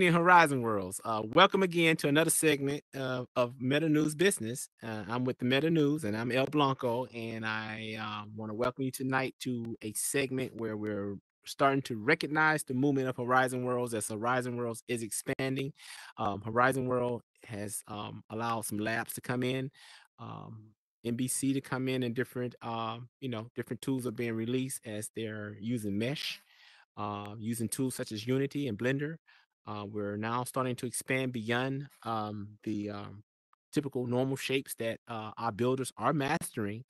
evening, Horizon Worlds. Welcome again to another segment of Meta News Business. I'm with the Meta News, and I'm El Blanco, and I want to welcome you tonight to a segment where we're starting to recognize the movement of Horizon Worlds as Horizon Worlds is expanding. Horizon World has allowed some labs to come in. Um, NBC to come in and different different tools are being released as they're using mesh, using tools such as Unity and Blender. We're now starting to expand beyond the typical normal shapes that our builders are mastering.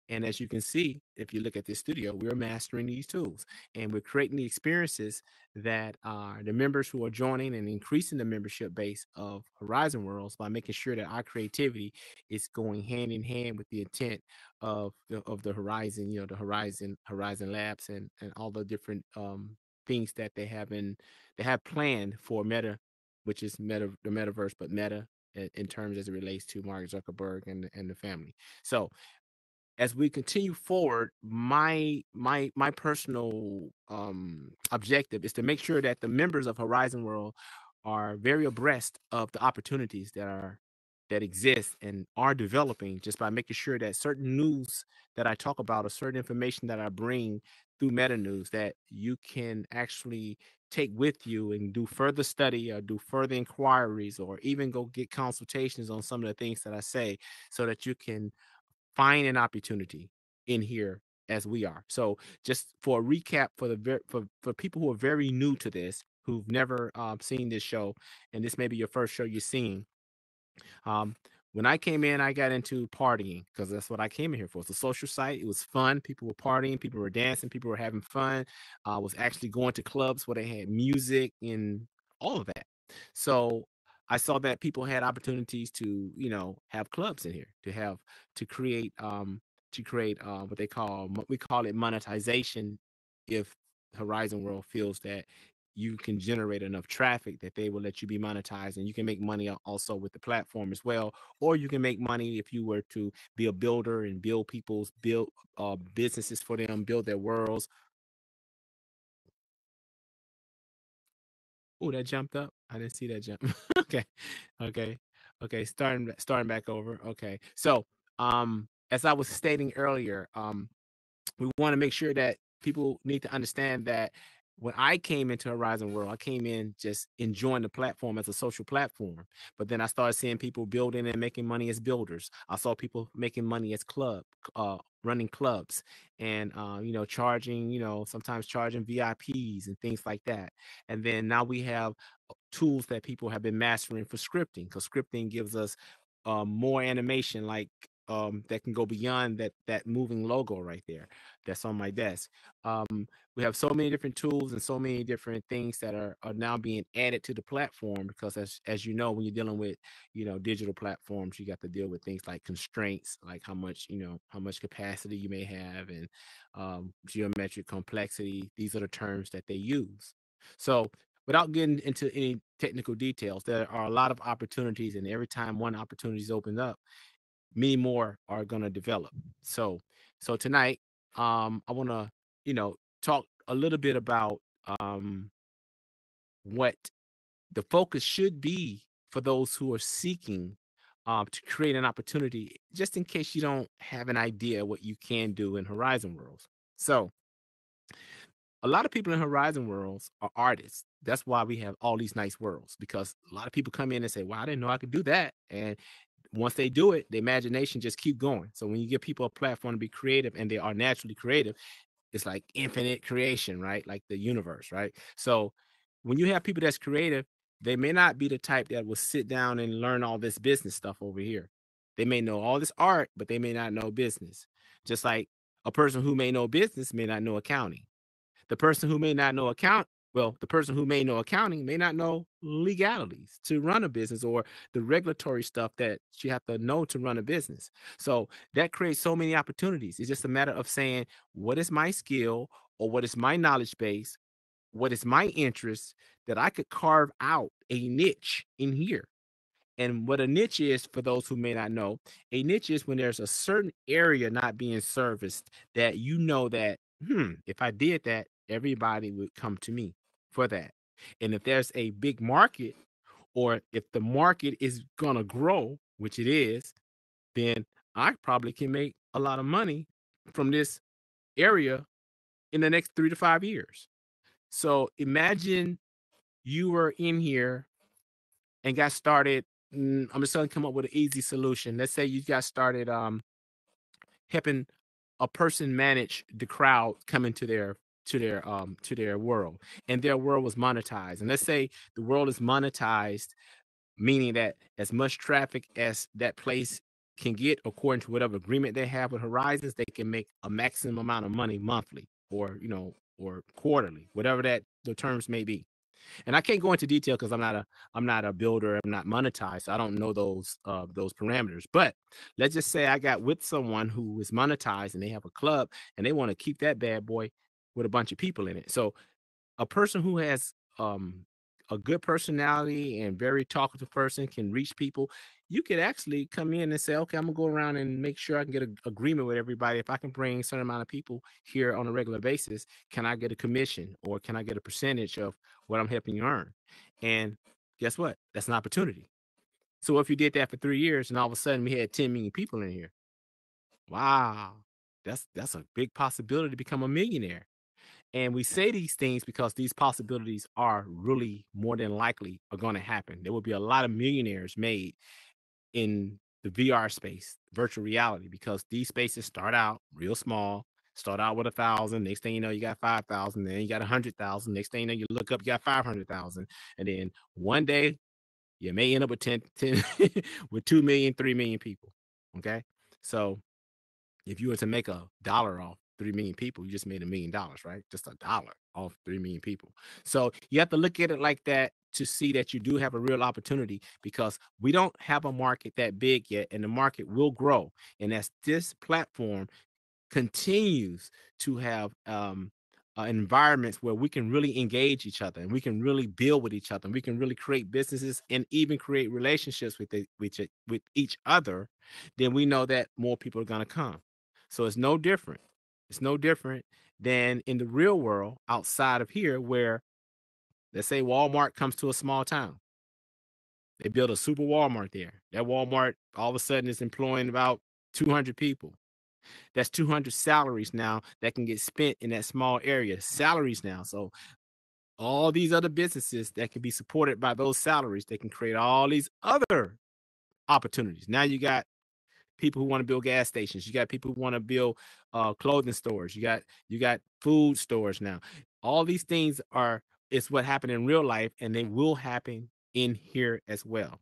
And as you can see, if you look at this studio, we're mastering these tools and we're creating the experiences that the members who are joining and increasing the membership base of Horizon Worlds by making sure that our creativity is going hand in hand with the intent of the Horizon, the Horizon Labs and all the different things that they have planned for Meta, which is the metaverse, but Meta in terms as it relates to Mark Zuckerberg and the family. So as we continue forward, my personal objective is to make sure that the members of Horizon World are very abreast of the opportunities that exist and are developing, just by making sure that certain news that I talk about or certain information that I bring through Meta News that you can actually take with you and do further study or do further inquiries or even go get consultations on some of the things that I say, so that you can find an opportunity in here as we are. So just for a recap for for people who are very new to this, who've never seen this show, and this may be your first show you're seeing. um, when I came in, I got into partying because that's what I came in here for. It's a social site. It was fun. People were partying, people were dancing, people were having fun. I was actually going to clubs where they had music and all of that. So I saw that people had opportunities to, have clubs in here, to create what we call it monetization. If Horizon World feels that you can generate enough traffic that they will let you be monetized, and you can make money also with the platform as well. Or you can make money if you were to be a builder and build businesses for them, build their worlds. Oh, that jumped up. I didn't see that jump. Okay. Okay. Okay. Starting back over. Okay. So as I was stating earlier, we want to make sure that people need to understand that when I came into Horizon World, I came in just enjoying the platform as a social platform. But then I started seeing people building and making money as builders. I saw people making money as running clubs, and charging, sometimes charging VIPs and things like that. And then now we have tools that people have been mastering for scripting, because scripting gives us more animation, like that can go beyond that moving logo right there that's on my desk. We have so many different tools and so many different things that are now being added to the platform, because as you know, when you're dealing with digital platforms, you got to deal with things like constraints, like how much capacity you may have, and geometric complexity. These are the terms that they use. So without getting into any technical details, there are a lot of opportunities, and every time one opportunity is opened up, many more are going to develop. So tonight, I want to, talk a little bit about what the focus should be for those who are seeking to create an opportunity, just in case you don't have an idea what you can do in Horizon Worlds. So a lot of people in Horizon Worlds are artists. That's why we have all these nice worlds, because a lot of people come in and say, "Wow, I didn't know I could do that." And once they do it, the imagination just keep going. So when you give people a platform to be creative, and they are naturally creative, it's like infinite creation, right? Like the universe, right? So when you have people that's creative, they may not be the type that will sit down and learn all this business stuff over here. They may know all this art, but they may not know business. Just like a person who may know business may not know accounting. The person who may not know the person who may know accounting may not know legalities to run a business, or the regulatory stuff that you have to know to run a business. So that creates so many opportunities. It's just a matter of saying, what is my skill, or what is my knowledge base? What is my interest that I could carve out a niche in here? And what a niche is, for those who may not know, a niche is when there's a certain area not being serviced, that that, if I did that, everybody would come to me for that. And if there's a big market, or if the market is going to grow, which it is, then I probably can make a lot of money from this area in the next 3 to 5 years. So imagine you were in here and got started. I'm just going to come up with an easy solution. Let's say you got started helping a person manage the crowd coming to their world, and their world was monetized. And let's say the world is monetized, meaning that as much traffic as that place can get, according to whatever agreement they have with Horizons, they can make a maximum amount of money monthly, or quarterly, whatever that the terms may be. And I can't go into detail because I'm not a builder, I'm not monetized, so I don't know those parameters. But let's just say I got with someone who is monetized and they have a club and they want to keep that bad boy with a bunch of people in it. So a person who has a good personality and very talkative person can reach people. You could actually come in and say, okay, I'm gonna go around and make sure I can get an agreement with everybody. If I can bring a certain amount of people here on a regular basis, can I get a commission, or can I get a percentage of what I'm helping you earn? And guess what? That's an opportunity. So if you did that for 3 years and all of a sudden we had 10 million people in here, wow, that's a big possibility to become a millionaire. And we say these things because these possibilities are really more than likely are going to happen. There will be a lot of millionaires made in the VR space, virtual reality, because these spaces start out real small, start out with 1,000. Next thing you know, you got 5,000. Then you got 100,000. Next thing you know, you look up, you got 500,000. And then one day you may end up with 10 with 2 million, 3 million people. Okay. So if you were to make $1 off 3 million people, you just made $1 million, right? Just $1 off 3 million people. So you have to look at it like that to see that you do have a real opportunity, because we don't have a market that big yet, and the market will grow. And as this platform continues to have environments where we can really engage each other and we can really build with each other and we can really create businesses and even create relationships with each other, then we know that more people are going to come. So it's no different. It's no different than in the real world outside of here, where let's say Walmart comes to a small town. They build a super Walmart there. That Walmart all of a sudden is employing about 200 people. That's 200 salaries now that can get spent in that small area. Salaries now. So all these other businesses that can be supported by those salaries, they can create all these other opportunities. Now you got people who want to build gas stations. You got people who want to build clothing stores. You got food stores now. All these things are it's what happened in real life, and they will happen in here as well.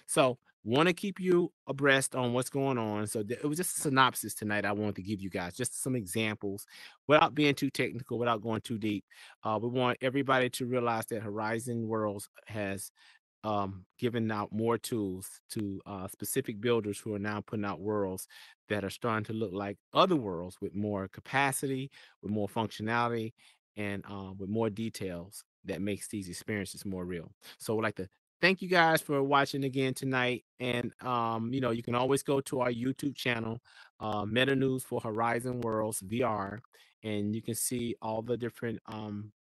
So want to keep you abreast on what's going on. So it was just a synopsis tonight I wanted to give you guys, just some examples without being too technical, without going too deep. We want everybody to realize that Horizon Worlds has giving out more tools to specific builders who are now putting out worlds that are starting to look like other worlds, with more capacity, with more functionality, and with more details that makes these experiences more real. So I'd like to thank you guys for watching again tonight. And you can always go to our YouTube channel, Meta News for Horizon Worlds VR, and you can see all the different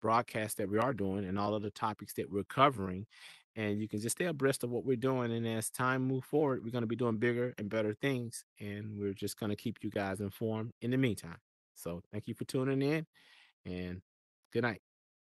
broadcasts that we are doing and all of the topics that we're covering, and you can just stay abreast of what we're doing. And as time move forward, we're going to be doing bigger and better things, and we're just going to keep you guys informed in the meantime. So thank you for tuning in, and good night.